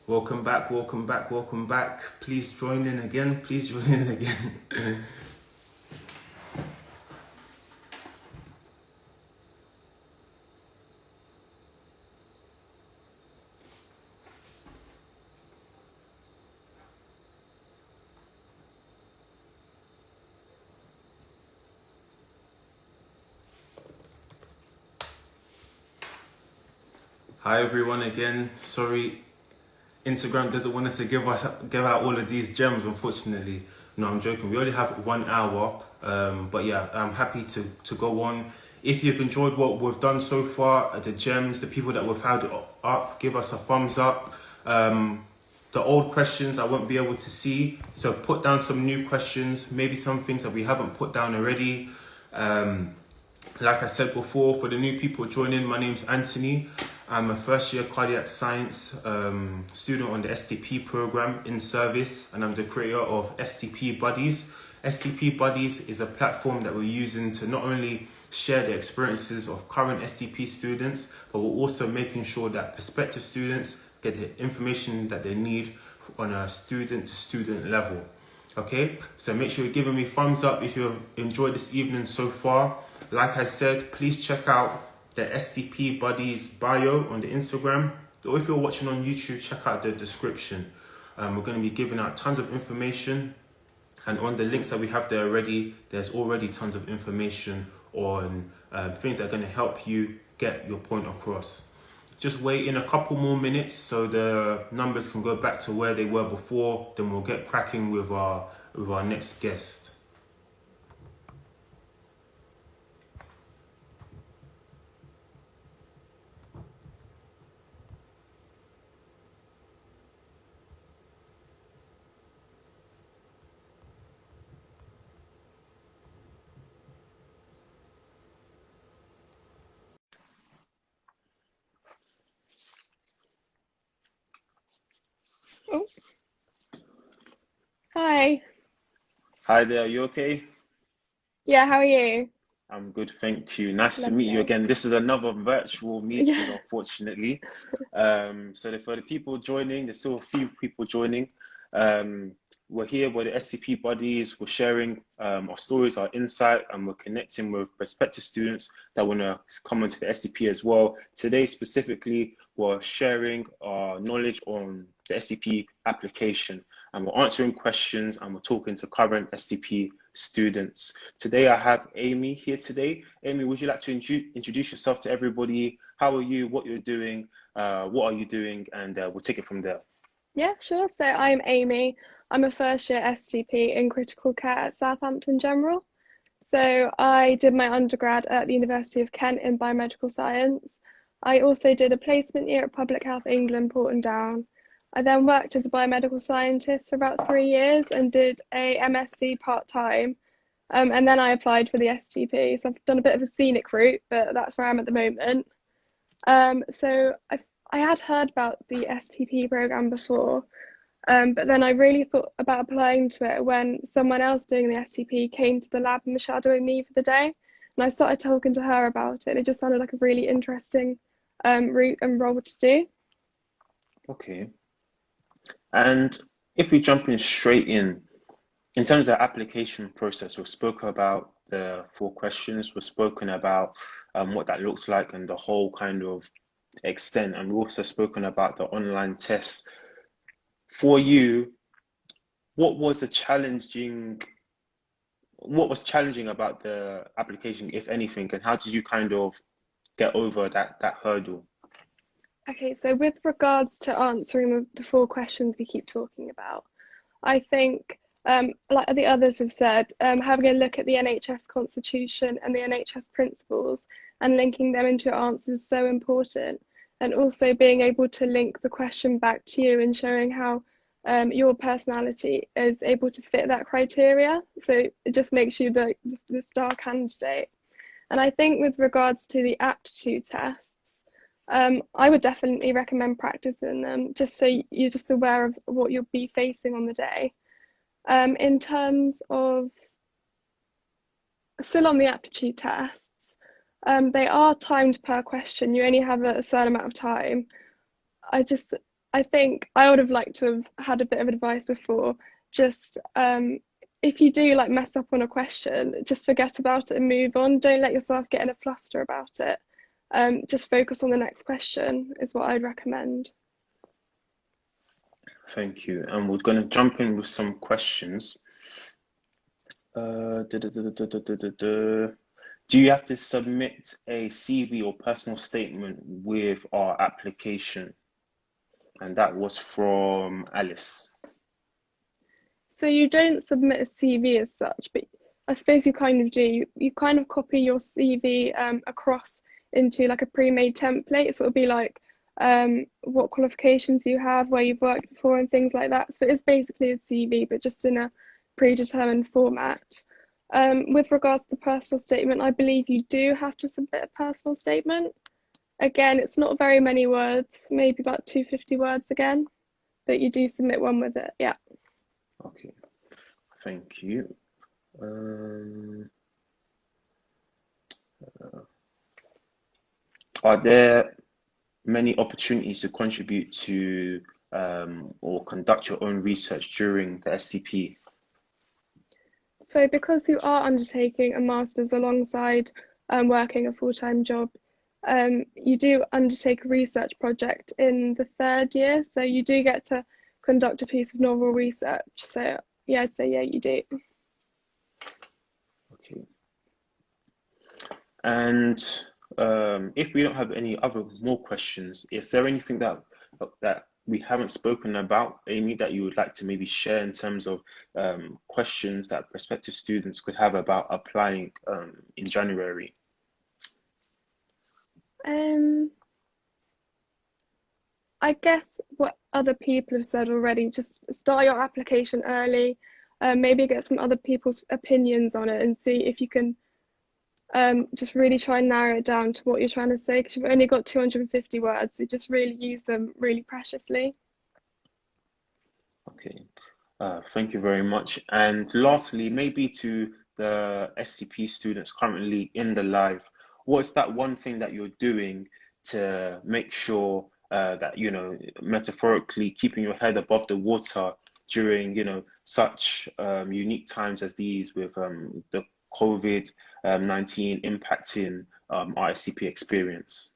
Welcome back, welcome back, welcome back. Please join in again, please join in again. Hi everyone again. Sorry, Instagram doesn't want us to give out all of these gems, unfortunately. No, I'm joking. We only have 1 hour. But yeah, I'm happy to go on. If you've enjoyed what we've done so far, the gems, the people that we've had up, give us a thumbs up. The old questions I won't be able to see, so put down some new questions, maybe some things that we haven't put down already. Like I said before, for the new people joining, my name's Anthony. I'm a first year cardiac science student on the STP program in service, and I'm the creator of STP Buddies. STP Buddies is a platform that we're using to not only share the experiences of current STP students, but we're also making sure that prospective students get the information that they need on a student to student level. Okay, so make sure you're giving me thumbs up if you've enjoyed this evening so far. Like I said, please check out the STP Buddies bio on the Instagram, or if you're watching on YouTube, check out the description. We're going to be giving out tons of information, and on the links that we have there already, there's already tons of information on things that are going to help you get your point across. Just wait in a couple more minutes so the numbers can go back to where they were before, then we'll get cracking with our next guest. Oh, hi. Hi there, you okay? Yeah, how are you? I'm good, thank you. Nice to meet you Lovely. again. This is another virtual meeting, Yeah. unfortunately. For the people joining, there's still a few people joining. Um, we're here with the SCP buddies. We're sharing our stories, our insight, and we're connecting with prospective students that want to come into the SCP as well. Today, specifically, we're sharing our knowledge on the SCP application, and we're answering questions, and we're talking to current SCP students. Today, I have Amy here today. Amy, would you like to introduce yourself to everybody? How are you? What you're doing? What are you doing? And we'll take it from there. Yeah, sure. So I'm Amy. I'm a first year STP in critical care at Southampton General. So I did my undergrad at the University of Kent in biomedical science. I also did a placement year at Public Health England, Porton Down. I then worked as a biomedical scientist for about 3 years and did a MSc part-time. And then I applied for the STP. So I've done a bit of a scenic route, but that's where I am at the moment. So I had heard about the STP program before, but then I really thought about applying to it when someone else doing the STP came to the lab and was shadowing me for the day. And I started talking to her about it. It just sounded like a really interesting route and role to do. Okay. And if we jump in straight in terms of the application process, we've spoken about the 4 questions, we've spoken about what that looks like and the whole kind of extent, and we've also spoken about the online tests. For you, what was the challenging what was challenging about the application, if anything, and how did you kind of get over that hurdle? Okay, so with regards to answering the 4 questions we keep talking about, I think, like the others have said, having a look at the NHS constitution and the NHS principles and linking them into your answers is so important. And also being able to link the question back to you and showing how your personality is able to fit that criteria. So it just makes you the star candidate. And I think with regards to the aptitude tests, I would definitely recommend practicing them just so you're just aware of what you'll be facing on the day. In terms of still on the aptitude tests, they are timed per question. You only have a certain amount of time. I I think I would have liked to have had a bit of advice before. Just if you do like mess up on a question, just forget about it and move on. Don't let yourself get in a fluster about it. Just focus on the next question is what I'd recommend. Thank you. And we're going to jump in with some questions. Do you have to submit a CV or personal statement with our application? And that was from Alice. So you don't submit a CV as such, but I suppose you kind of do. You kind of copy your CV across into like a pre-made template. So it'll be like what qualifications you have, where you've worked before, and things like that. So it's basically a CV, but just in a predetermined format. With regards to the personal statement, I believe you do have to submit a personal statement. Again, it's not very many words, maybe about 250 words again, but you do submit one with it, yeah. Okay, thank you. Are there many opportunities to contribute to or conduct your own research during the STP? So because you are undertaking a master's alongside working a full-time job, you do undertake a research project in the third year. So you do get to conduct a piece of novel research. So yeah, I'd say yeah, you do. Okay. And if we don't have any other more questions, is there anything that we haven't spoken about, Amy, that you would like to maybe share in terms of questions that prospective students could have about applying in January? I guess what other people have said already, just start your application early, maybe get some other people's opinions on it and see if you can just really try and narrow it down to what you're trying to say, because you've only got 250 words, so just really use them really preciously. Okay, thank you very much. And lastly, maybe to the STP students currently in the live, what's that one thing that you're doing to make sure that, you know, metaphorically keeping your head above the water during, you know, such unique times as these with the COVID-19 impacting our STP experience?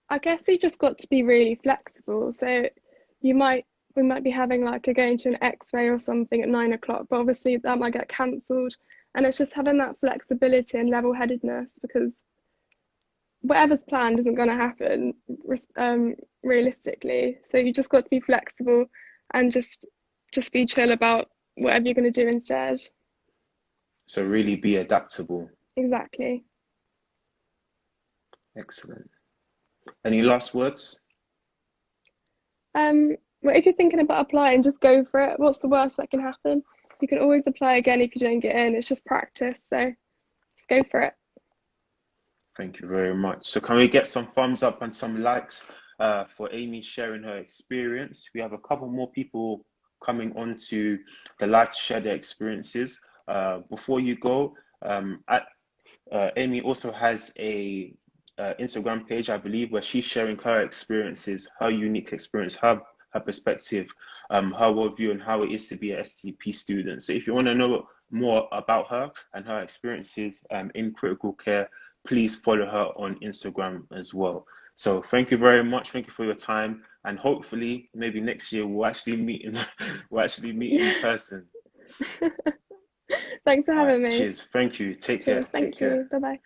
I guess you just got to be really flexible. So we might be having like going to an X-ray or something at 9 o'clock, but obviously that might get cancelled. And it's just having that flexibility and level-headedness, because whatever's planned isn't going to happen realistically. So you just got to be flexible and just be chill about whatever you're going to do instead. So really be adaptable. Exactly. Excellent. Any last words? Well, if you're thinking about applying, just go for it. What's the worst that can happen? You can always apply again if you don't get in. It's just practice, so just go for it. Thank you very much. So can we get some thumbs up and some likes for Amy sharing her experience? We have a couple more people coming on to the live to share their experiences. Before you go, Amy also has a Instagram page, I believe, where she's sharing her experiences, her unique experience, her perspective, her worldview, and how it is to be a STP student. So if you want to know more about her and her experiences in critical care, please follow her on Instagram as well. So thank you very much. Thank you for your time, and hopefully maybe next year we'll actually meet in in person. Thanks for having me. Cheers. Thank you. Take care. Thank you. Bye-bye.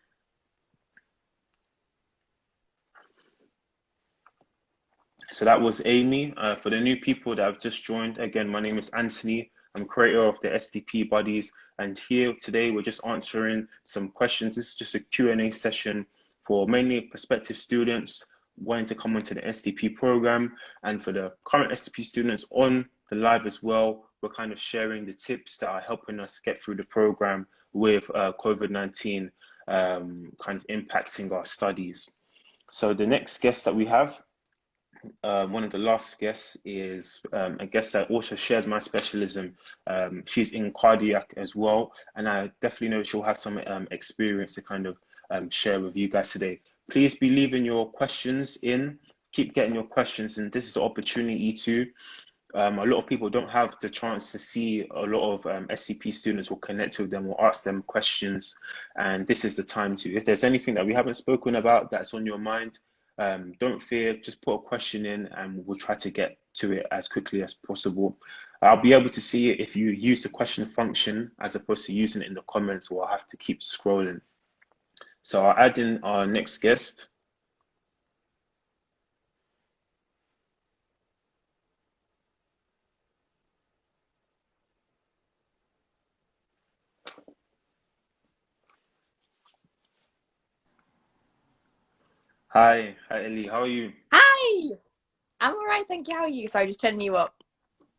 So that was Amy. For the new people that have just joined, again, my name is Anthony. I'm creator of the STP Buddies, and here today we're just answering some questions. This is just a Q&A session for mainly prospective students wanting to come onto the STP program, and for the current STP students on the live as well. We're kind of sharing the tips that are helping us get through the program with COVID-19 kind of impacting our studies. So the next guest that we have, one of the last guests, is a guest that also shares my specialism. She's in cardiac as well, and I definitely know she'll have some experience to kind of share with you guys today. Please be leaving your questions in keep getting your questions, and this is the opportunity to. A lot of people don't have the chance to see a lot of SCP students or connect with them or ask them questions, and this is the time to. If there's anything that we haven't spoken about that's on your mind, don't fear, just put a question in and we'll try to get to it as quickly as possible. I'll be able to see it if you use the question function as opposed to using it in the comments, or I'll have to keep scrolling. So I'll add in our next guest. Hi, Ellie, how are you? Hi, I'm all right, thank you. How are you? Sorry, just turning you up.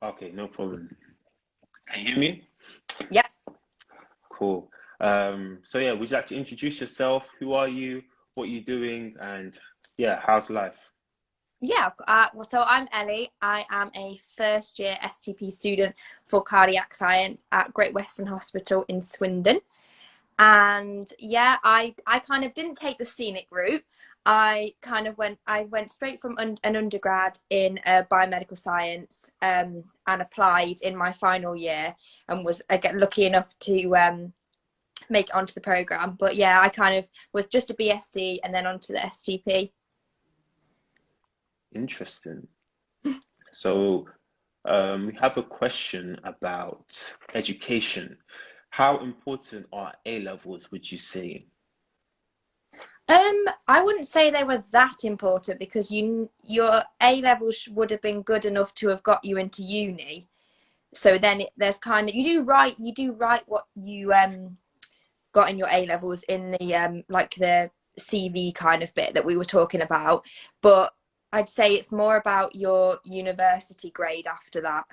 Okay, no problem. Can you hear me? Yeah, Cool. So yeah, would you like to introduce yourself? Who are you? What are you doing? And yeah, how's life? yeah. Well, so I'm Ellie. I am a first year STP student for cardiac science at Great Western Hospital in Swindon. And yeah, I kind of didn't take the scenic route. I went straight from an undergrad in biomedical science and applied in my final year and was again lucky enough to make it onto the program. But yeah, I kind of was just a BSc and then onto the STP. Interesting. So we have a question about education. How important are A levels, would you say? I wouldn't say they were that important because your A levels would have been good enough to have got you into uni. So then there's kind of you do write what you got in your A levels in the like the CV kind of bit that we were talking about, but I'd say it's more about your university grade after that.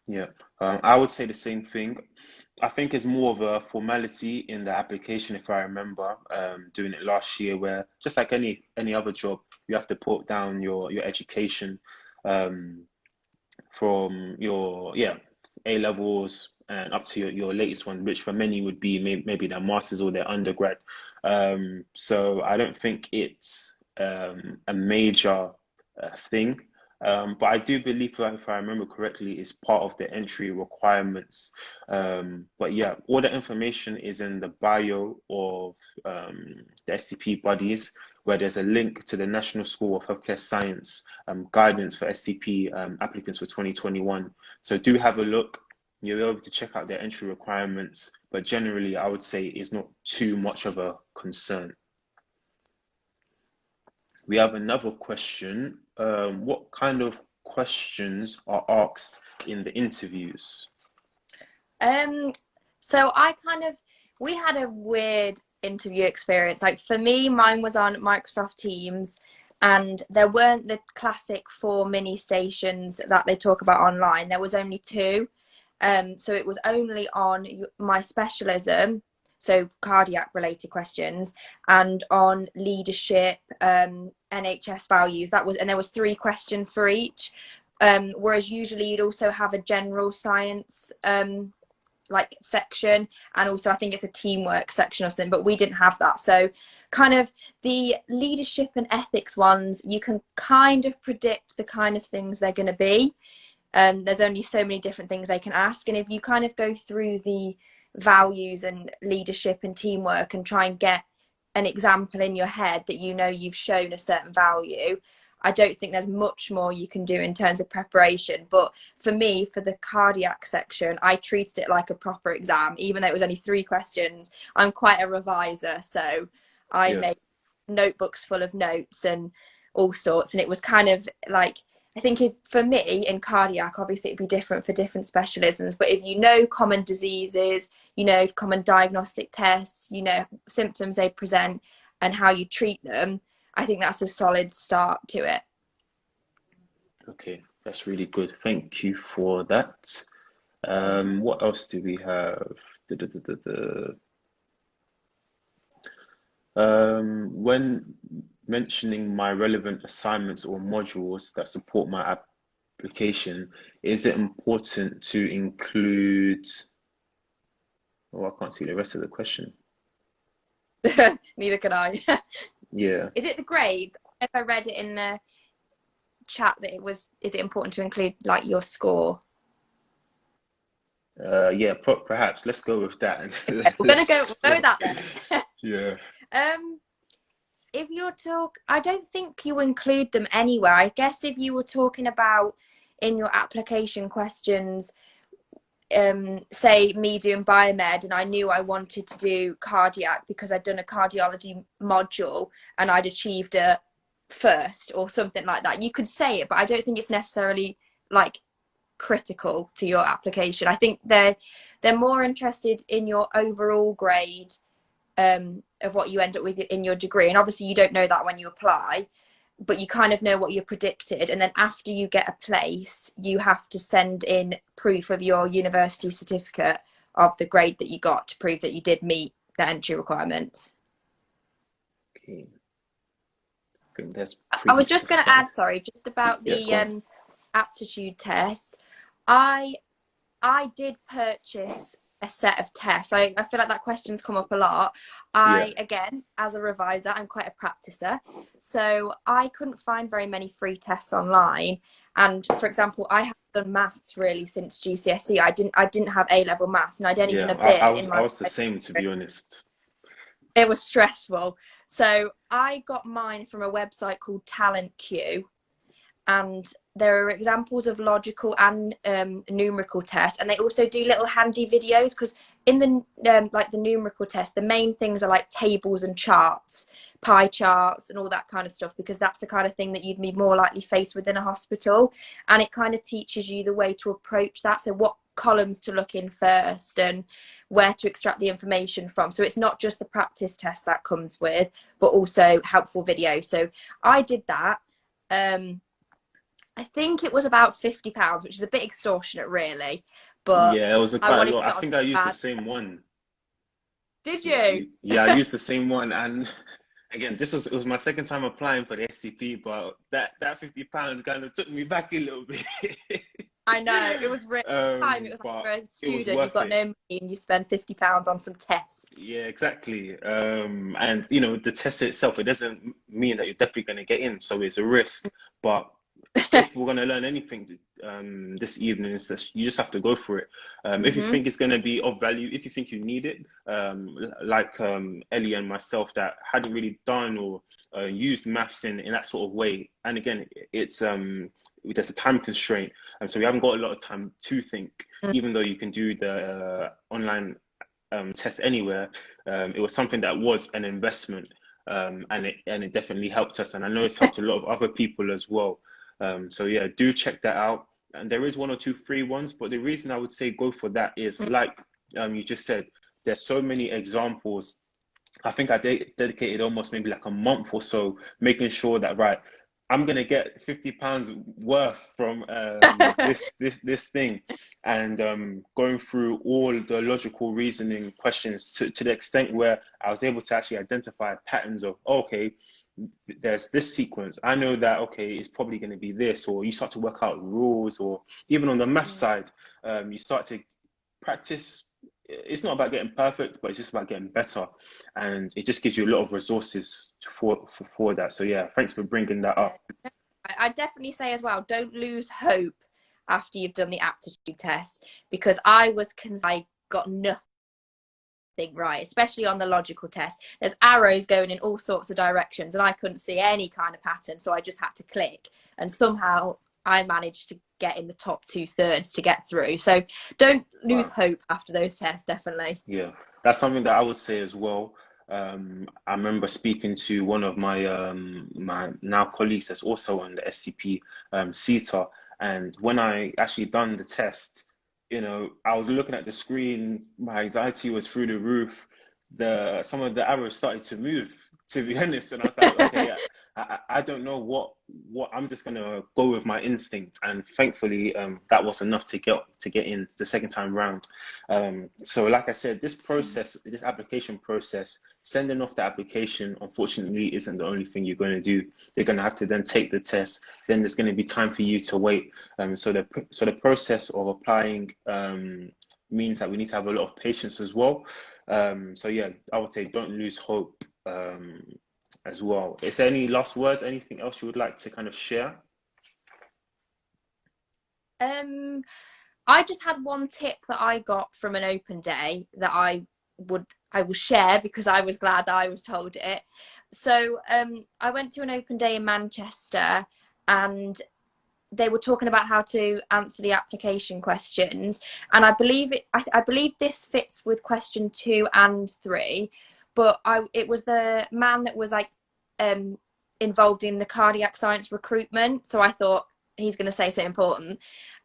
Yeah, I would say the same thing. I think it's more of a formality in the application, if I remember doing it last year, where just like any other job, you have to put down your education um, from your A levels and up to your latest one, which for many would be maybe their masters or their undergrad. So I don't think it's a major thing. But I do believe, if I remember correctly, it's part of the entry requirements. But yeah, all the information is in the bio of the STP bodies, where there's a link to the National School of Healthcare Science guidance for STP applicants for 2021. So do have a look. You'll be able to check out their entry requirements, but generally, I would say it's not too much of a concern. We have another question. What kind of questions are asked in the interviews? Um, so I kind of we had a weird interview experience. Like for me, mine was on Microsoft Teams, and there weren't the classic 4 mini stations that they talk about online. There was only 2. So it was only on my specialism, so cardiac related questions, and on leadership, NHS values. That was, and there was 3 questions for each. Whereas usually you'd also have a general science like section, and also I think it's a teamwork section or something, but we didn't have that. So kind of the leadership and ethics ones, you can kind of predict the kind of things they're going to be. There's only so many different things they can ask, and if you kind of go through the values and leadership and teamwork and try and get an example in your head that you know you've shown a certain value, I don't think there's much more you can do in terms of preparation. But for me, for the cardiac section, I treated it like a proper exam, even though it was only 3 questions. I'm quite a reviser, so I Yeah, made notebooks full of notes and all sorts. And it was kind of like, I think if for me in cardiac, obviously it'd be different for different specialisms, but if you know common diseases, you know common diagnostic tests, you know symptoms they present and how you treat them, I think that's a solid start to it. okay, that's really good. Thank you for that. What else do we have? When mentioning my relevant assignments or modules that support my application, is it important to include? Oh, I can't see the rest of the question. Neither can I. Yeah. Is it the grades? if I read it in the chat that is it important to include like your score? Yeah, perhaps let's go with that. And Okay, we'll go with that then. Yeah. If you're I don't think you include them anywhere. I guess if you were talking about in your application questions, say me doing biomed and I knew I wanted to do cardiac because I'd done a cardiology module and I'd achieved a first or something like that, you could say it, but I don't think it's necessarily like critical to your application. I think they're more interested in your overall grade of what you end up with in your degree, and obviously you don't know that when you apply, but you kind of know what you're predicted, and then after you get a place you have to send in proof of your university certificate of the grade that you got to prove that you did meet the entry requirements. Okay. I think that's I was just going to add, sorry, just about the aptitude tests. I did purchase a set of tests. I feel like that question's come up a lot. Again, as a reviser, I'm quite a practicer, so I couldn't find very many free tests online. And for example, I haven't done maths really since GCSE. I didn't have A-level maths, and I'd only done a bit. I was the same, to be honest. It was stressful. So I got mine from a website called Talent Q, and there are examples of logical and numerical tests, and they also do little handy videos, because in the like the numerical test, the main things are like tables and charts, pie charts and all that kind of stuff, because that's the kind of thing that you'd be more likely faced with in a hospital, and it kind of teaches you the way to approach that, so what columns to look in first and where to extract the information from. So it's not just the practice test that comes with, but also helpful videos. So I did that. I think it was about £50, which is a bit extortionate, really. But yeah, it was quite a lot. I think I used the same one. Did you? Yeah, I used the same one, and again, it was my second time applying for the STP, but that £50 kind of took me back a little bit. I know, it was really time. It was like for a student, you've got no money and you spend £50 on some tests. Yeah, exactly. And you know, the test itself, it doesn't mean that you're definitely going to get in, so it's a risk. But if we're going to learn anything this evening, is that you just have to go for it. If you think it's going to be of value, if you think you need it, like Ellie and myself that hadn't really done or used maths in that sort of way, and again, it's there's a time constraint, so we haven't got a lot of time to think. Even though you can do the online test anywhere, it was something that was an investment, and it definitely helped us, and I know it's helped a lot of other people as well. So yeah, do check that out. And there is one or two free ones, but the reason I would say go for that is like you just said, there's so many examples. I think I dedicated almost maybe like a month or so making sure that, right, I'm gonna get £50 worth from this thing, and going through all the logical reasoning questions to the extent where I was able to actually identify patterns of, okay, there's this sequence, I know that, okay, it's probably going to be this, or you start to work out rules, or even on the math side, you start to practice. It's not about getting perfect, but it's just about getting better, and it just gives you a lot of resources for that. So yeah, thanks for bringing that up. I definitely say as well, don't lose hope after you've done the aptitude test, because I got nothing right, especially on the logical test. There's arrows going in all sorts of directions and I couldn't see any kind of pattern, so I just had to click, and somehow I managed to get in the top 2/3 to get through. So don't lose hope after those tests, definitely. Yeah, that's something that I would say as well. I remember speaking to one of my my now colleagues that's also on the STP CETA, and when I actually done the test, you know, I was looking at the screen, my anxiety was through the roof. Some of the arrows started to move, to be honest, and I was like, okay, I don't know what I'm just gonna go with my instinct, and thankfully that was enough to get in the second time round. So like I said, this application process, sending off the application, unfortunately isn't the only thing you're going to do. You're going to have to then take the test, then there's going to be time for you to wait. So the process of applying means that we need to have a lot of patience as well. So yeah, I would say don't lose hope. as well. Is there any last words, anything else you would like to kind of share? I just had one tip that I got from an open day that I will share because I was glad that I was told it. So I went to an open day in Manchester, and they were talking about how to answer the application questions, and I believe I believe this fits with question 2 and 3, but it was the man that was like involved in the cardiac science recruitment, so I thought he's going to say something important.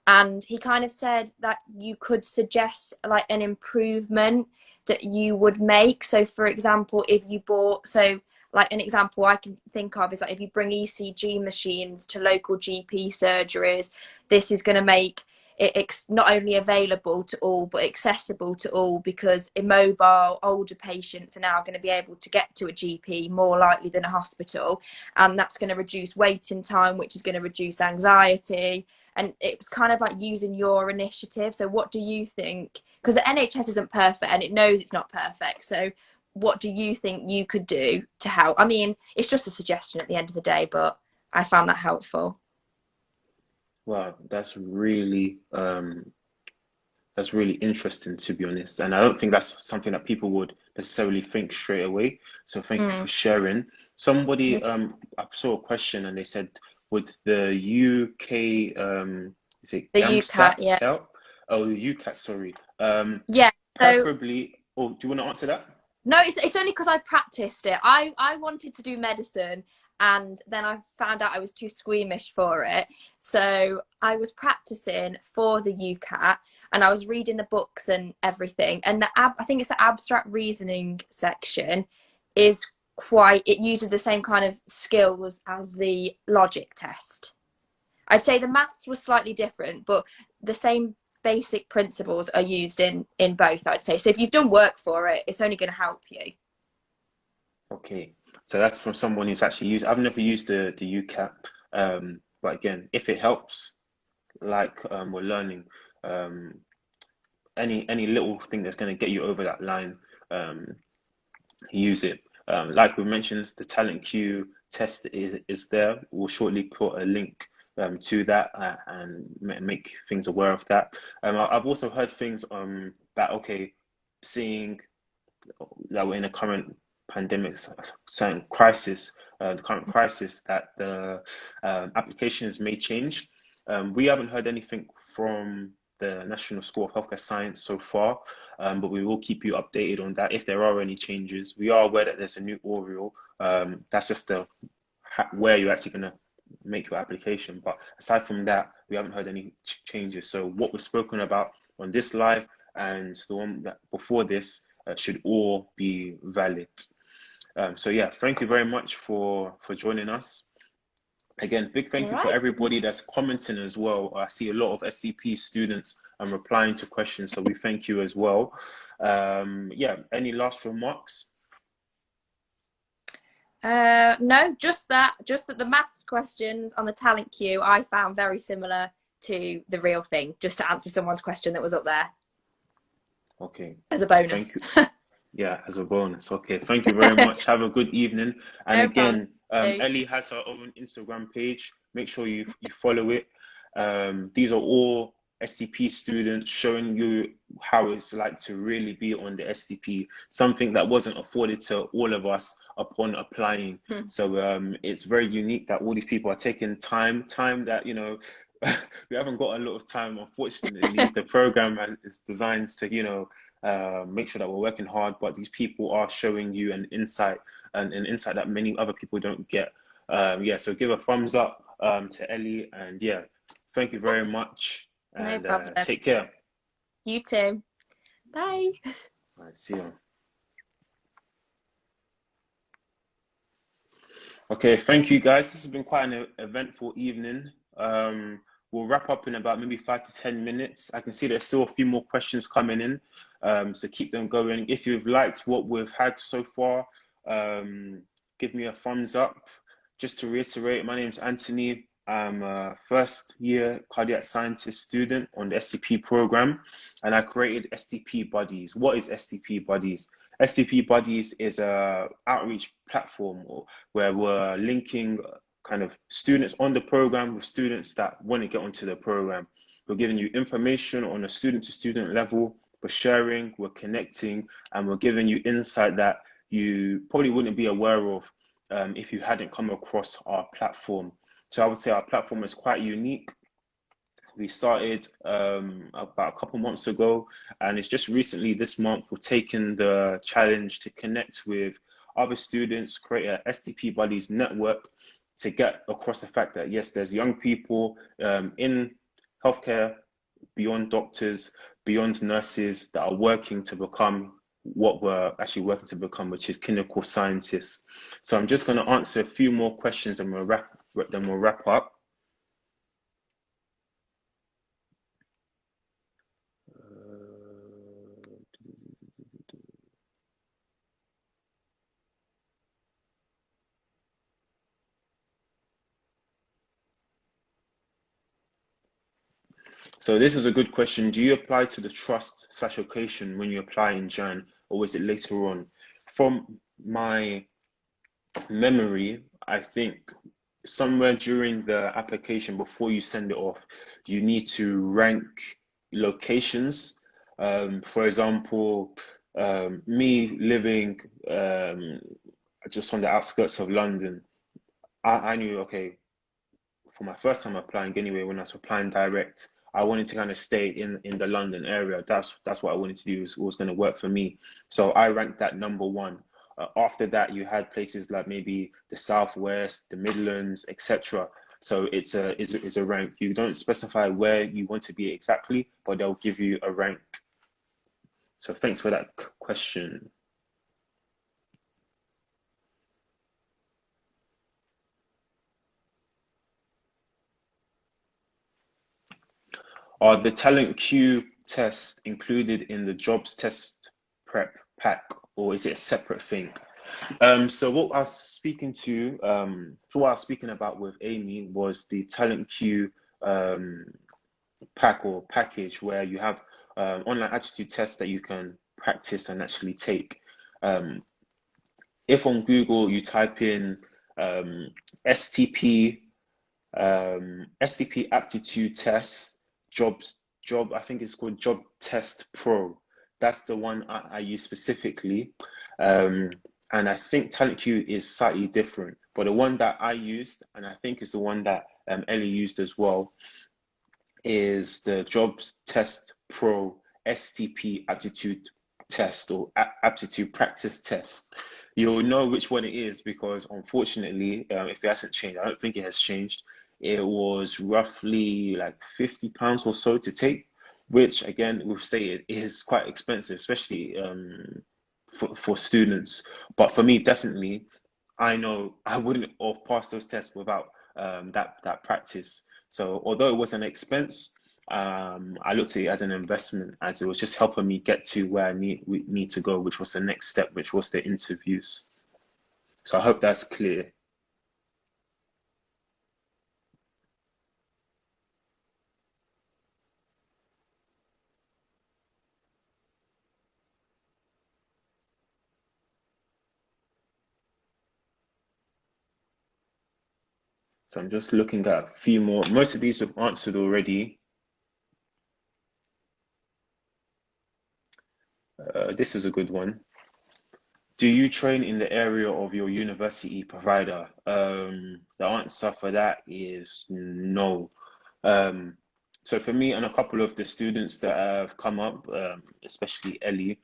And he kind of said that you could suggest like an improvement that you would make. So for example, if you bought, so like an example I can think of is like if you bring ECG machines to local GP surgeries, this is going to make it not only available to all but accessible to all, because immobile older patients are now going to be able to get to a GP more likely than a hospital, and that's going to reduce waiting time, which is going to reduce anxiety. And it was kind of like using your initiative. So what do you think? Because the NHS isn't perfect and it knows it's not perfect. So what do you think you could do to help? I mean, it's just a suggestion at the end of the day, but I found that helpful. Wow, that's really interesting, to be honest. And I don't think that's something that people would necessarily think straight away. So thank you for sharing. Somebody I saw a question and they said, would the UK is it The GAMSAT UCAT, yeah. help? Oh, the UCAT, sorry. Yeah. So Preferably, oh, do you want to answer that? no, it's only because I practiced it. I wanted to do medicine, and then I found out I was too squeamish for it. So I was practicing for the UCAT, and I was reading the books and everything. And I think it's the abstract reasoning section is it uses the same kind of skills as the logic test. I'd say the maths was slightly different, but the same basic principles are used in both, I'd say. So if you've done work for it, it's only going to help you. Okay, so that's from someone who's actually used. I've never used the UCAT, but again, if it helps, like we're learning, any little thing that's going to get you over that line, use it. Like we mentioned, the talent queue test is there. We'll shortly put a link to that and make things aware of that. I've also heard things that, okay, seeing that we're in a current pandemic, certain crisis, the current crisis, that the applications may change. We haven't heard anything from the National School of Healthcare Science so far, but we will keep you updated on that if there are any changes. We are aware that there's a new Oriel. That's just where you're actually going to make your application. But aside from that, we haven't heard any changes. So what was spoken about on this live and the one that before this should all be valid. So yeah, thank you very much for joining us. Again, big thank you for everybody that's commenting as well. I see a lot of SCP students replying to questions, so we thank you as well. Yeah, any last remarks? No, just that the maths questions on the talent queue I found very similar to the real thing, just to answer someone's question that was up there. Okay. As a bonus. Thank you. Yeah, as a bonus. Okay, thank you very much. Have a good evening. And No again, Ellie has her own Instagram page. Make sure you follow it. These are all STP students showing you how it's like to really be on the STP, something that wasn't afforded to all of us upon applying. So it's very unique that all these people are taking time that, you know, we haven't got a lot of time, unfortunately. The program is designed to, you know, make sure that we're working hard, but these people are showing you an insight that many other people don't get. Yeah, so give a thumbs up to Ellie, and yeah, thank you very much, and No problem. take care. You too. Bye. All right, see you. Okay, thank you guys. This has been quite an eventful evening. We'll wrap up in about maybe 5 to 10 minutes. I can see there's still a few more questions coming in, so keep them going. If you've liked what we've had so far, give me a thumbs up. Just to reiterate, my name's Anthony. I'm a first-year cardiac scientist student on the STP program, and I created STP Buddies. What is STP Buddies? STP Buddies is a outreach platform where we're linking kind of students on the program with students that want to get onto the program. We're giving you information on a student-to-student level. We're sharing, we're connecting, and we're giving you insight that you probably wouldn't be aware of if you hadn't come across our platform. So I would say our platform is quite unique. We started about a couple months ago, and it's just recently this month we've taken the challenge to connect with other students, create a STP Buddies network to get across the fact that yes, there's young people in healthcare, beyond doctors, beyond nurses, that are working to become what we're actually working to become, which is clinical scientists. So I'm just going to answer a few more questions and we'll wrap up. So this is a good question. Do you apply to the trust/location when you apply in Jan, or is it later on? From my memory, I think somewhere during the application before you send it off, you need to rank locations. For example, me living just on the outskirts of London, I knew, okay, for my first time applying anyway, when I was applying direct, I wanted to kind of stay in the London area. That's what I wanted to do. It was going to work for me. So I ranked that number one. After that, you had places like maybe the Southwest, the Midlands, etc. So it's a rank. You don't specify where you want to be exactly, but they'll give you a rank. So thanks for that question. Are the talent queue tests included in the jobs test prep pack, or is it a separate thing? So what I was speaking about with Amy was the talent queue pack or package, where you have online aptitude tests that you can practice and actually take. If on Google you type in STP Aptitude tests, I think it's called Job Test Pro. That's the one I use specifically. And I think Talent Queue is slightly different. But the one that I used, and I think is the one that Ellie used as well, is the Jobs Test Pro STP Aptitude Test, or Aptitude Practice Test. You'll know which one it is because unfortunately, if it hasn't changed, I don't think it has changed. It was roughly like £50 or so to take, which again, we've stated is quite expensive, especially for students. But for me, definitely, I know I wouldn't have passed those tests without that practice. So although it was an expense, I looked at it as an investment, as it was just helping me get to where we need to go, which was the next step, which was the interviews. So I hope that's clear. So I'm just looking at a few more. Most of these we've answered already. This is a good one. Do you train in the area of your university provider? The answer for that is no. So for me and a couple of the students that have come up, especially Ellie,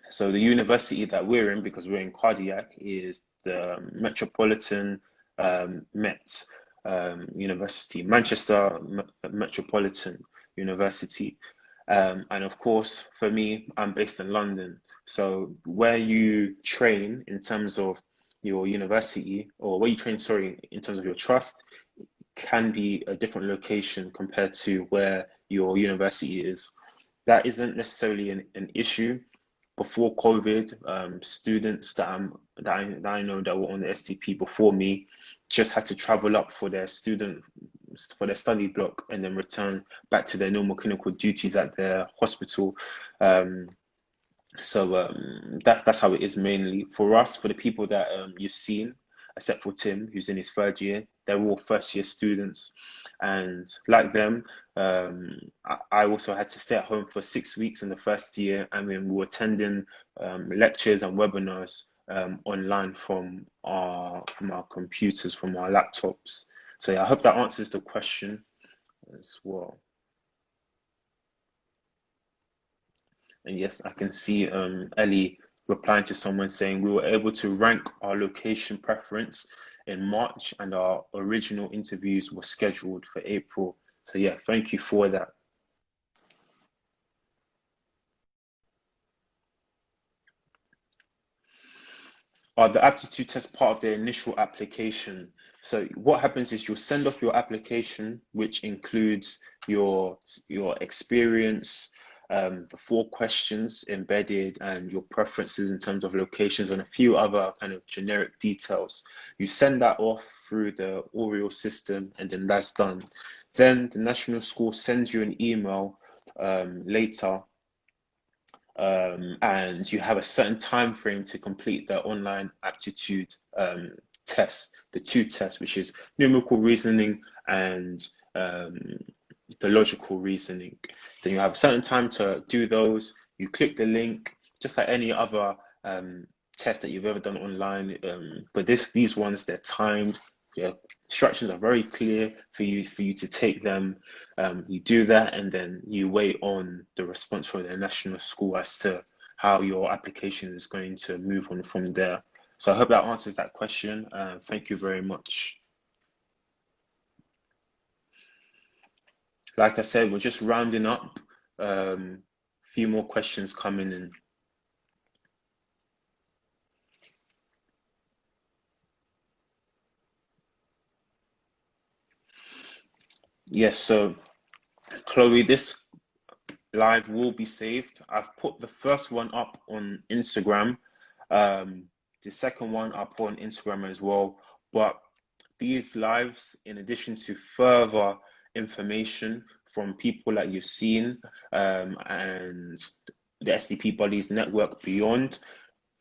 so the university that we're in, because we're in cardiac, is the Metropolitan Met University, Manchester Metropolitan University. And of course, for me, I'm based in London. So where you train in terms of your university, or where you train, sorry, in terms of your trust, can be a different location compared to where your university is. That isn't necessarily an issue. Before COVID, students that I know that were on the STP before me just had to travel up for their study block and then return back to their normal clinical duties at their hospital. So that's how it is mainly for us. For the people that you've seen, except for Tim, who's in his third year, they're all first year students, and like them, I also had to stay at home for 6 weeks in the first year, and then we were attending lectures and webinars online from our computers, from our laptops. So yeah, I hope that answers the question as well. And yes, I can see Ellie replying to someone saying we were able to rank our location preference in March and our original interviews were scheduled for April. So yeah, thank you for that. Are the aptitude tests part of the initial application? So what happens is you'll send off your application, which includes your experience, the 4 questions embedded, and your preferences in terms of locations and a few other kind of generic details. You send that off through the Oriole system, and then that's done. Then the national school sends you an email later, and you have a certain time frame to complete the online aptitude test, the 2 tests, which is numerical reasoning and the logical reasoning. Then you have a certain time to do those. You click the link, just like any other test that you've ever done online. But these ones, they're timed. Yeah, instructions are very clear for you to take them. You do that, and then you wait on the response from the national school as to how your application is going to move on from there. So I hope that answers that question. Thank you very much. Like I said, we're just rounding up. A few more questions coming in. Yes, so Chloe, this live will be saved. I've put the first one up on Instagram. The second one I'll put on Instagram as well. But these lives, in addition to further information from people that you've seen and the STP Buddies network beyond,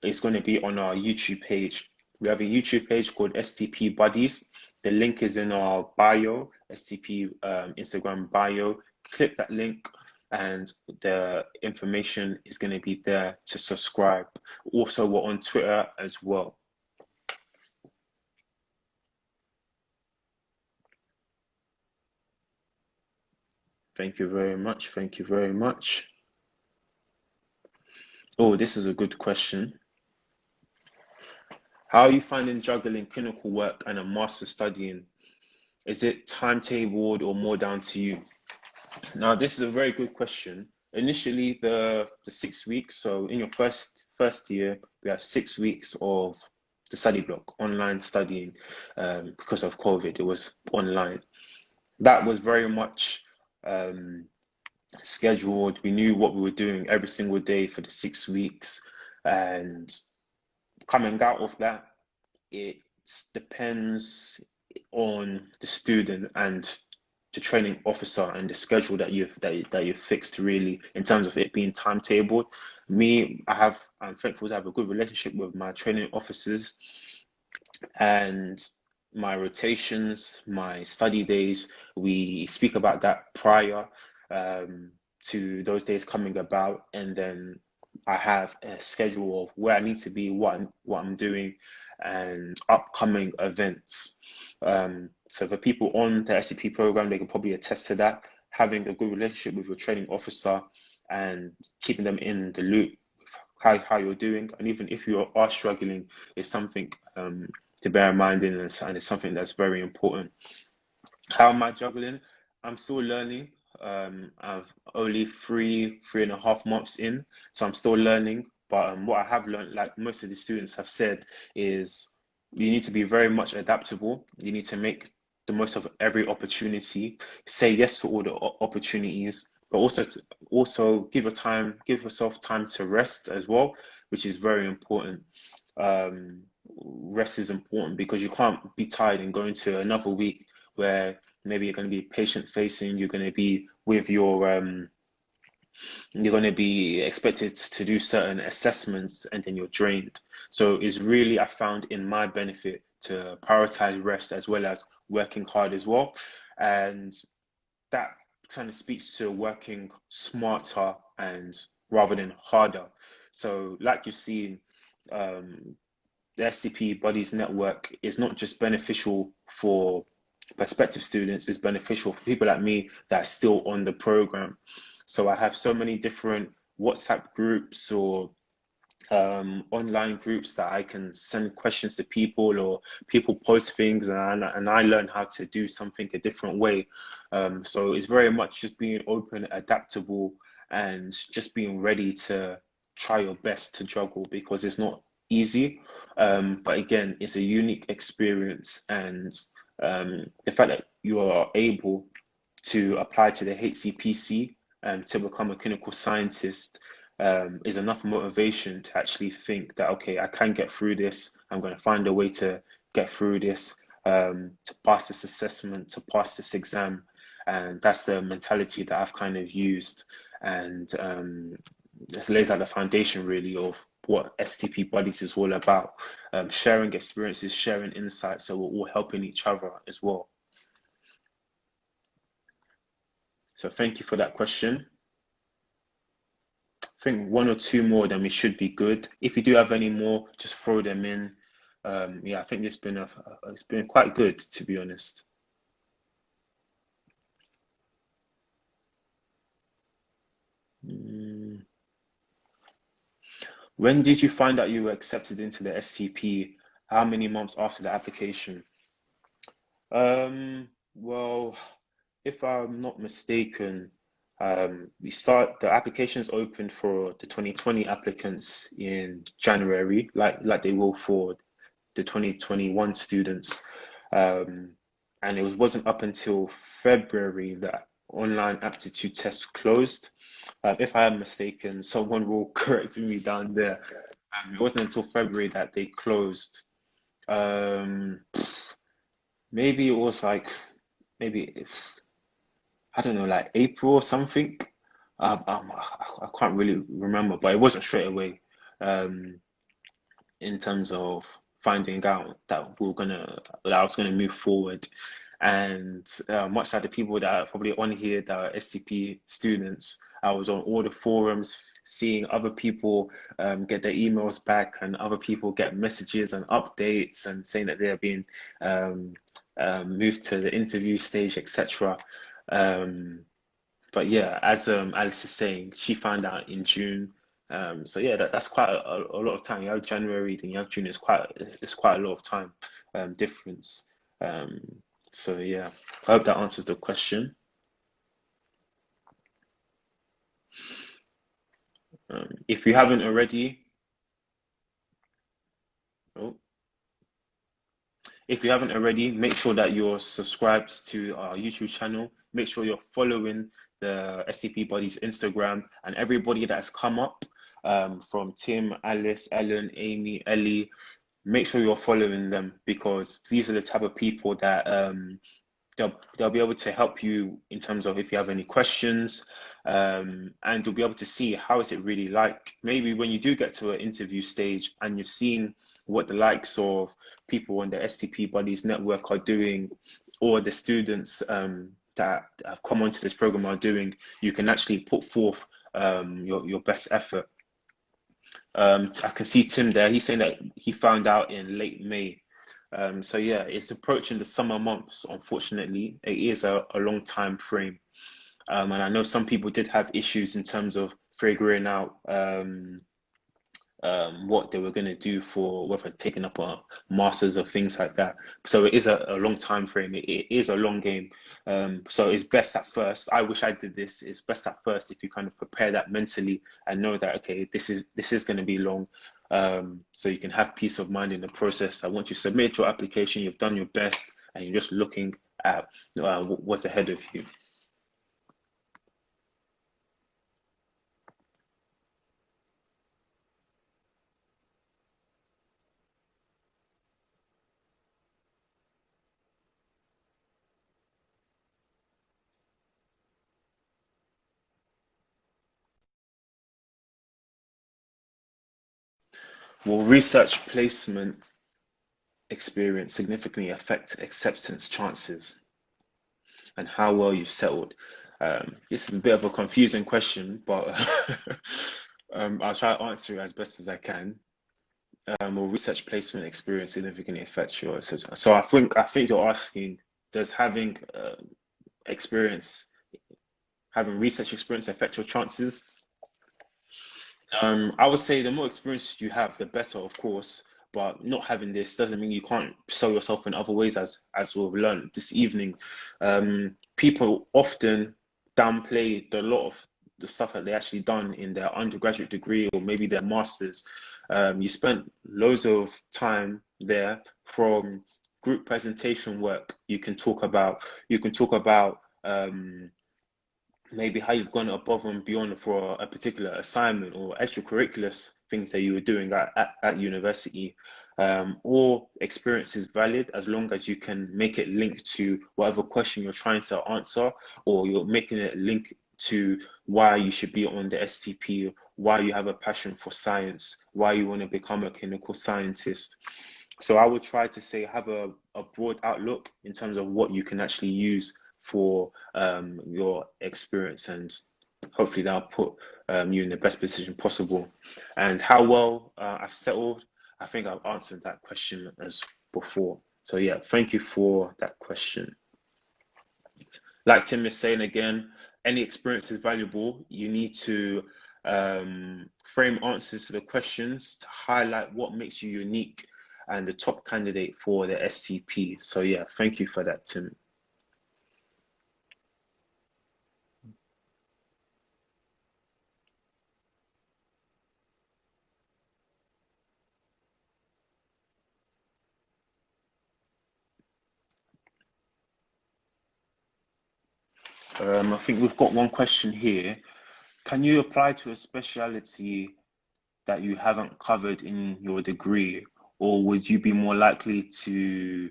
is going to be on our YouTube page. We have a YouTube page called STP Buddies. The link is in our bio, STP Instagram bio. Click that link and the information is going to be there to subscribe. Also, we're on Twitter as well. Thank you very much. Thank you very much. Oh, this is a good question. How are you finding juggling clinical work and a master studying? Is it timetabled or more down to you? Now, this is a very good question. Initially, the 6 weeks. So in your first year, we have 6 weeks of the study block, online studying, because of COVID. It was online. That was very much scheduled. We knew what we were doing every single day for the 6 weeks, and coming out of that, it depends on the student and the training officer and the schedule that you've fixed, really, in terms of it being timetabled. I'm thankful to have a good relationship with my training officers, and my rotations, my study days, we speak about that prior to those days coming about, and then I have a schedule of where I need to be, what I'm doing, and upcoming events. So for people on the STP program, they can probably attest to that. Having a good relationship with your training officer and keeping them in the loop with how you're doing, and even if you are struggling, is something to bear in mind, and it's something that's very important. How am I juggling? I'm still learning. I've only 3.5 months in, so I'm still learning. But what I have learned, like most of the students have said, is you need to be very much adaptable. You need to make the most of every opportunity, say yes to all the opportunities, but also give yourself time to rest as well, which is very important. Rest is important because you can't be tired and go into another week where maybe you're going to be patient facing, you're going to be with your You're going to be expected to do certain assessments, and then you're drained. So it's really, I found, in my benefit to prioritize rest as well as working hard as well. And that kind of speaks to working smarter and rather than harder. So like you've seen, the STP Buddies Network is not just beneficial for prospective students, it's beneficial for people like me that are still on the program. So I have so many different WhatsApp groups or online groups that I can send questions to people, or people post things, and I learn how to do something a different way. So it's very much just being open, adaptable, and just being ready to try your best to juggle, because it's not easy. But again, it's a unique experience, and the fact that you are able to apply to the HCPC to become a clinical scientist is enough motivation to actually think that, okay, I can get through this. I'm going to find a way to get through this, to pass this assessment, to pass this exam. And that's the mentality that I've kind of used. And this lays out the foundation really of what STP Buddies is all about. Sharing experiences, sharing insights, so we're all helping each other as well. So thank you for that question. I think one or two more, then we should be good. If you do have any more, just throw them in. Yeah, I think it's been quite good, to be honest. When did you find out you were accepted into the STP? How many months after the application? Well, if I'm not mistaken, the applications opened for the 2020 applicants in January, like they will for the 2021 students. And it wasn't up until February that online aptitude tests closed. If I am mistaken, someone will correct me down there. It wasn't until February that they closed. Um, Maybe it was like, maybe, I don't know, like April or something. I can't really remember, but it wasn't straight away. Um, in terms of finding out that that I was gonna move forward, and much like the people that are probably on here that are SCP students, I was on all the forums seeing other people get their emails back, and other people get messages and updates and saying that they're being um, moved to the interview stage, etc. But yeah, as Alice is saying, she found out in June. So yeah, that's quite a lot of time. You have January, then you have June. It's quite a lot of time difference. Um, so yeah, I hope that answers the question. If you haven't already, oh, if you haven't already, make sure that you're subscribed to our YouTube channel. Make sure you're following the STP Buddies Instagram, and everybody that's come up, from Tim, Alice, Ellen, Amy, Ellie. Make sure you're following them, because these are the type of people that they'll be able to help you in terms of if you have any questions, and you'll be able to see how is it really like. Maybe when you do get to an interview stage and you've seen what the likes of people on the STP Buddies network are doing, or the students that have come onto this program are doing, you can actually put forth your best effort. I can see Tim there. He's saying that he found out in late May. So yeah, it's approaching the summer months. Unfortunately, it is a long time frame. And I know some people did have issues in terms of figuring out what they were going to do for whether taking up a masters or things like that. So it is a long time frame. It is a long game. So it's best at first. I wish I did this. It's best at first if you kind of prepare that mentally and know that, okay, this is going to be long. So you can have peace of mind in the process. That once you submit your application, you've done your best, and you're just looking at what's ahead of you. Will research placement experience significantly affect acceptance chances and how well you've settled? This is a bit of a confusing question, but I'll try to answer it as best as I can. Will research placement experience significantly affect your acceptance? So I think you're asking, does having research experience affect your chances? I would say the more experience you have, the better, of course. But not having this doesn't mean you can't sell yourself in other ways, as we've learned this evening. People often downplay a lot of the stuff that they actually done in their undergraduate degree or maybe their masters. You spent loads of time there. From group presentation work, you can talk about maybe how you've gone above and beyond for a particular assignment or extracurricular things that you were doing at university. All experience is valid as long as you can make it link to whatever question you're trying to answer, or you're making it link to why you should be on the STP, why you have a passion for science, why you want to become a clinical scientist. So I would try to say have a broad outlook in terms of what you can actually use for your experience, and hopefully that'll put you in the best position possible. And how well I've settled, I think I've answered that question as before. So yeah, thank you for that question. Like Tim is saying again, any experience is valuable. You need to frame answers to the questions to highlight what makes you unique and the top candidate for the STP. So yeah, thank you for that, Tim. I think we've got one question here. Can you apply to a specialty that you haven't covered in your degree, or would you be more likely to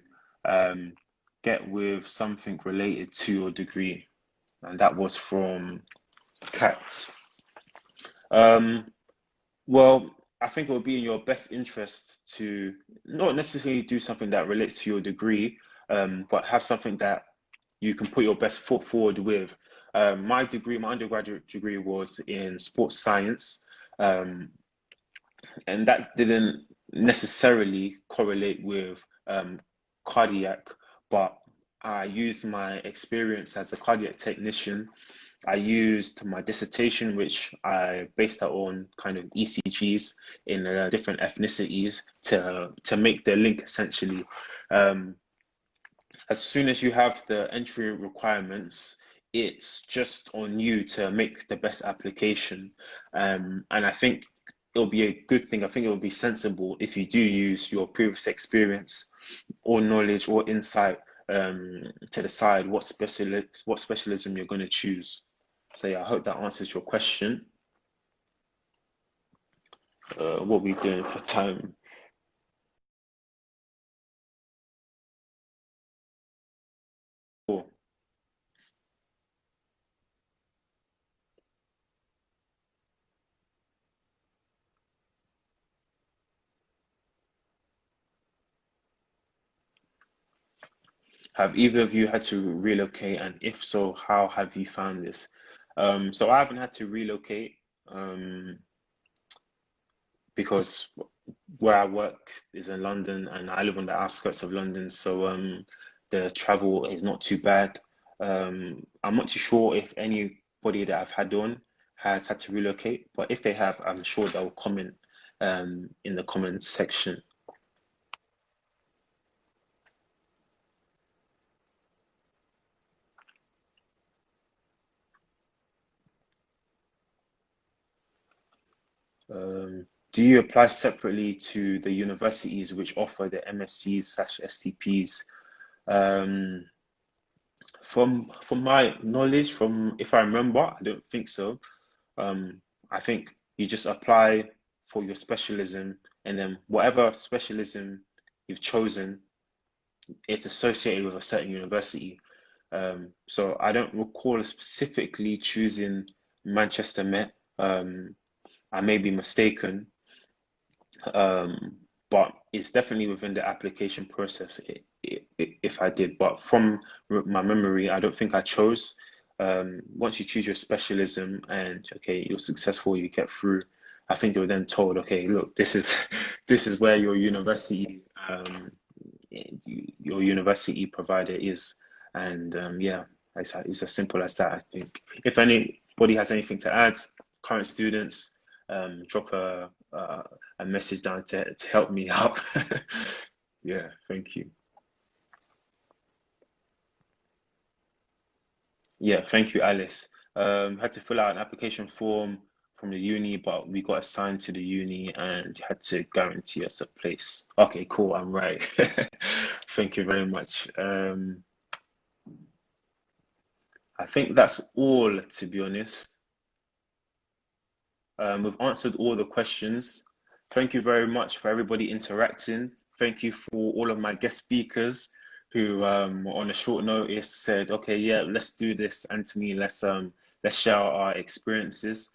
get with something related to your degree? And that was from Kat. Well, I think it would be in your best interest to not necessarily do something that relates to your degree, but have something that you can put your best foot forward with. My undergraduate degree was in sports science, and that didn't necessarily correlate with cardiac, but I used my experience as a cardiac technician. I used my dissertation, which I based that on kind of ECGs in different ethnicities to make the link essentially. As soon as you have the entry requirements, it's just on you to make the best application. And I think it'll be a good thing. I think it will be sensible if you do use your previous experience or knowledge or insight to decide what specialism you're going to choose. So yeah, I hope that answers your question. What are we doing for time? Cool. Have either of you had to relocate, and if so, how have you found this? So I haven't had to relocate because where I work is in London and I live on the outskirts of London, so the travel is not too bad. I'm not too sure if anybody that I've had on has had to relocate, but if they have, I'm sure they'll comment in the comments section. Do you apply separately to the universities which offer the MScs/STPs? From my knowledge, from if I remember, I don't think so. I think you just apply for your specialism, and then whatever specialism you've chosen, it's associated with a certain university. So I don't recall specifically choosing Manchester Met. I may be mistaken. But it's definitely within the application process if I did. But from my memory, I don't think I chose. Once you choose your specialism and okay, you're successful, you get through. I think you're then told, okay, look, this is this is where your university provider is, and yeah, it's as simple as that. I think if anybody has anything to add, current students, drop a message down to help me out. Yeah, thank you. Yeah, thank you, Alice. Had to fill out an application form from the uni, but we got assigned to the uni and had to guarantee us a place. Okay, cool, I'm right. Thank you very much. I think that's all, to be honest. We've answered all the questions. Thank you very much for everybody interacting. Thank you for all of my guest speakers who, on a short notice, said, "Okay, yeah, let's do this, Anthony. Let's share our experiences."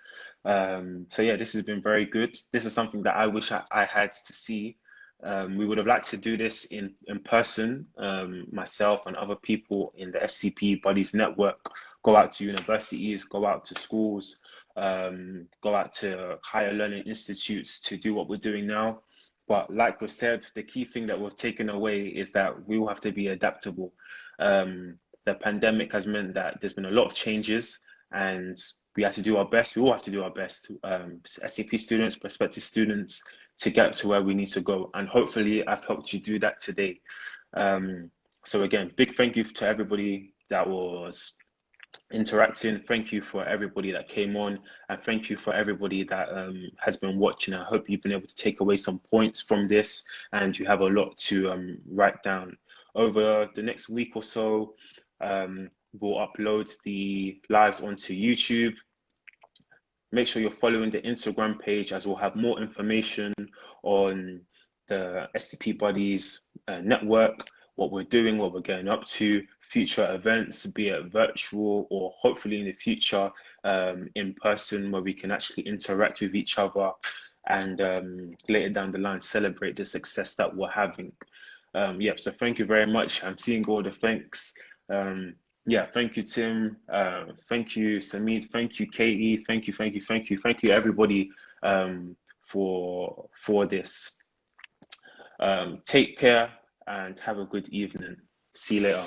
So yeah, this has been very good. This is something that I wish I had to see. We would have liked to do this in person, myself and other people in the STP Buddies Network, go out to universities, go out to schools, go out to higher learning institutes to do what we're doing now. But like we said, the key thing that we've taken away is that we will have to be adaptable. The pandemic has meant that there's been a lot of changes and we have to do our best. We all have to do our best, SCP students, prospective students, to get to where we need to go. And hopefully I've helped you do that today. So again, big thank you to everybody that was interacting. Thank you for everybody that came on, and thank you for everybody that has been watching. I hope you've been able to take away some points from this and you have a lot to write down. Over the next week or so, we'll upload the lives onto YouTube. Make sure you're following the Instagram page as we'll have more information on the STP Buddies network, what we're doing, what we're getting up to, future events, be it virtual or hopefully in the future in person, where we can actually interact with each other and later down the line celebrate the success that we're having. Yeah, so thank you very much. I'm seeing all the thanks. Yeah, thank you, Tim. Thank you, Samit. Thank you, Katie. Thank you, everybody, for this. Take care and have a good evening. See you later.